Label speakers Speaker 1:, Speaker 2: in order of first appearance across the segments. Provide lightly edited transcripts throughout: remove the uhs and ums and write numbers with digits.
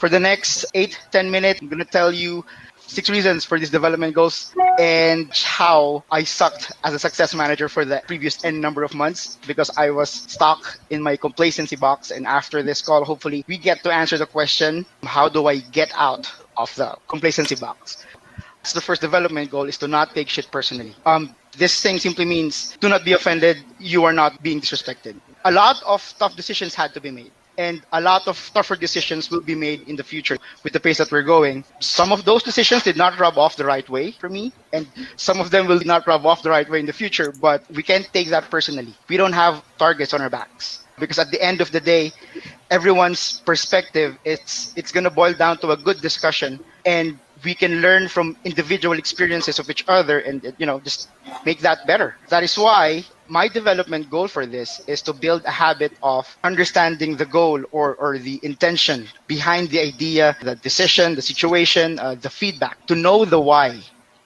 Speaker 1: For the next 8-10 minutes, I'm going to tell you 6 reasons for these development goals and how I sucked as a success manager for the previous N number of months because I was stuck in my complacency box. And after this call, hopefully we get to answer the question, how do I get out of the complacency box? So the first development goal is to not take shit personally. This thing simply means do not be offended. You are not being disrespected. A lot of tough decisions had to be made. And a lot of tougher decisions will be made in the future with the pace that we're going. Some of those decisions did not rub off the right way for me, and some of them will not rub off the right way in the future, but we can't take that personally. We don't have targets on our backs because at the end of the day, everyone's perspective, it's going to boil down to a good discussion, and we can learn from individual experiences of each other and just make that better. That is why my development goal for this is to build a habit of understanding the goal or the intention behind the idea, the decision, the situation, the feedback, to know the why.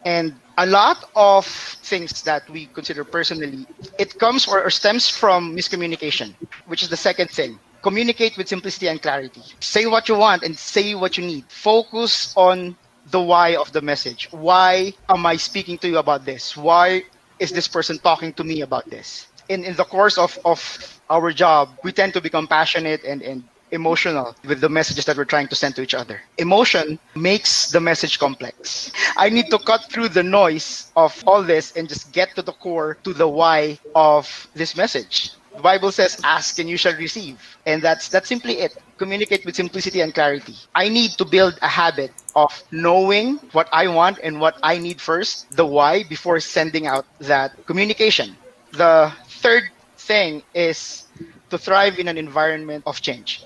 Speaker 1: And a lot of things that we consider personally, it comes or stems from miscommunication, which is the second thing. Communicate with simplicity and clarity. Say what you want and say what you need. Focus on the why of the message. Why am I speaking to you about this? Why is this person talking to me about this? In the course of our job, we tend to become passionate and emotional with the messages that we're trying to send to each other. Emotion makes the message complex. I need to cut through the noise of all this and just get to the core, to the why of this message. The Bible says, ask and you shall receive. And that's simply it. Communicate with simplicity and clarity. I need to build a habit of knowing what I want and what I need first, the why, before sending out that communication. The third thing is to thrive in an environment of change.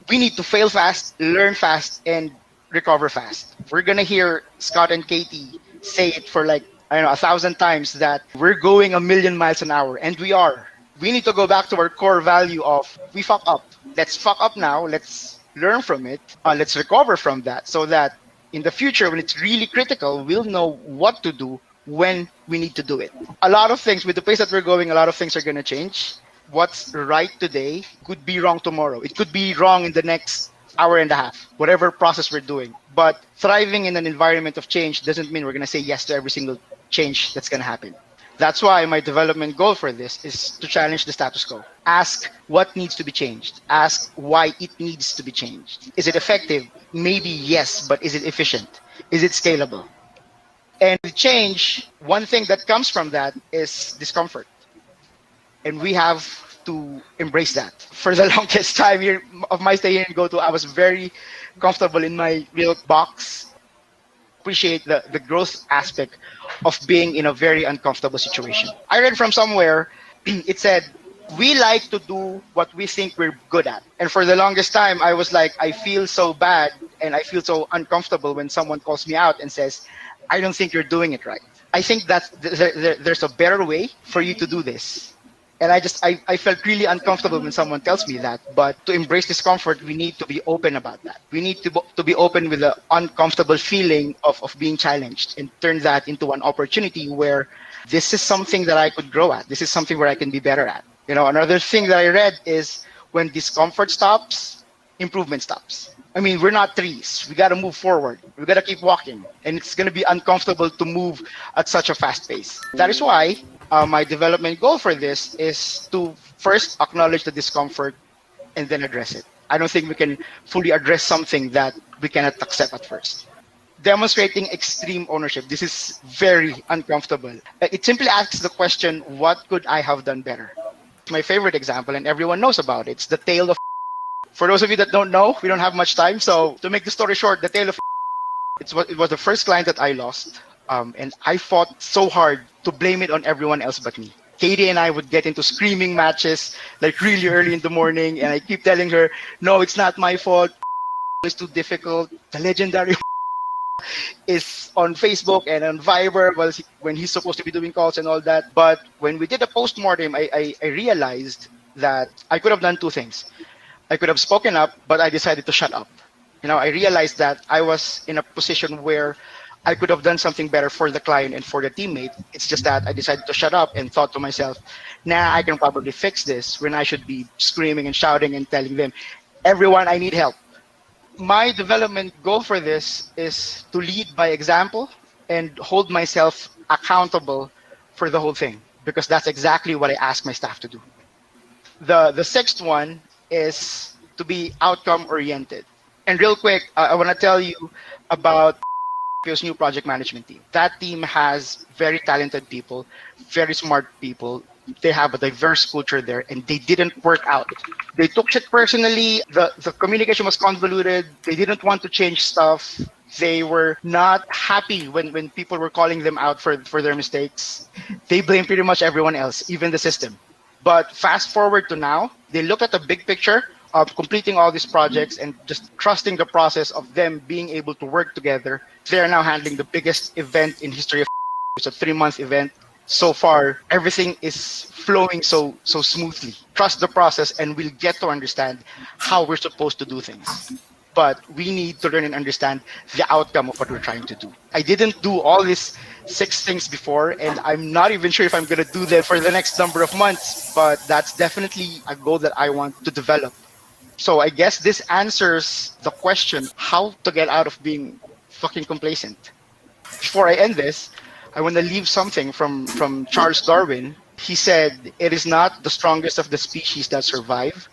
Speaker 1: We need to fail fast, learn fast, and recover fast. We're going to hear Scott and Katie say it for 1,000 times that we're going 1,000,000 miles an hour, and we are. We need to go back to our core value of we fuck up. Let's fuck up now. Let's learn from it. Let's recover from that so that in the future, when it's really critical, we'll know what to do when we need to do it. A lot of things, with the pace that we're going, a lot of things are going to change. What's right today could be wrong tomorrow. It could be wrong in the next hour and a half, whatever process we're doing. But thriving in an environment of change doesn't mean we're going to say yes to every single change that's going to happen. That's why my development goal for this is to challenge the status quo. Ask what needs to be changed. Ask why it needs to be changed. Is it effective? Maybe yes, but is it efficient? Is it scalable? And with change, one thing that comes from that is discomfort. And we have to embrace that. For the longest time here of my stay here in GoTo, I was very comfortable in my real box. Appreciate the growth aspect of being in a very uncomfortable situation. I read from somewhere, it said, we like to do what we think we're good at. And for the longest time, I was like, I feel so bad and I feel so uncomfortable when someone calls me out and says, I don't think you're doing it right. I think that there's a better way for you to do this. And I felt really uncomfortable when someone tells me that. But to embrace discomfort, we need to be open about that. We need to be open with the uncomfortable feeling of being challenged and turn that into an opportunity where this is something that I could grow at. This is something where I can be better at. Another thing that I read is when discomfort stops, improvement stops. I mean, we're not trees. We got to move forward. We got to keep walking. And it's going to be uncomfortable to move at such a fast pace. That is why my development goal for this is to first acknowledge the discomfort and then address it. I don't think we can fully address something that we cannot accept at first. Demonstrating extreme ownership. This is very uncomfortable. It simply asks the question, what could I have done better? My favorite example, and everyone knows about it, it's the tale of. For those of you that don't know, we don't have much time. So to make the story short, the tale of. It was the first client that I lost. And I fought so hard to blame it on everyone else but me. Katie and I would get into screaming matches really early in the morning, and I keep telling her, no, it's not my fault. It's too difficult. The legendary is on Facebook and on Viber when he's supposed to be doing calls and all that. But when we did a postmortem, I realized that I could have done two things. I could have spoken up, but I decided to shut up. I realized that I was in a position where I could have done something better for the client and for the teammate. It's just that I decided to shut up and thought to myself, I can probably fix this, when I should be screaming and shouting and telling them, everyone, I need help. My development goal for this is to lead by example and hold myself accountable for the whole thing because that's exactly what I ask my staff to do. The sixth one is to be outcome oriented. And real quick, I want to tell you about Pio's new project management team. That team has very talented people, very smart people. They have a diverse culture there, and they didn't work out. They took shit personally. The communication was convoluted. They didn't want to change stuff. They were not happy when people were calling them out for their mistakes. They blame pretty much everyone else, even the system. But fast forward to now, they look at the big picture of completing all these projects and just trusting the process of them being able to work together. They are now handling the biggest event in history of it's a 3-month event. So far, everything is flowing so smoothly. Trust the process and we'll get to understand how we're supposed to do things. But we need to learn and understand the outcome of what we're trying to do. I didn't do all these 6 things before, and I'm not even sure if I'm going to do that for the next number of months, but that's definitely a goal that I want to develop. So I guess this answers the question how to get out of being fucking complacent. Before I end this, I want to leave something from Charles Darwin. He said, "It is not the strongest of the species that survive,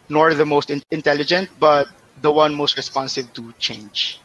Speaker 1: nor the most intelligent, but the one most responsive to change."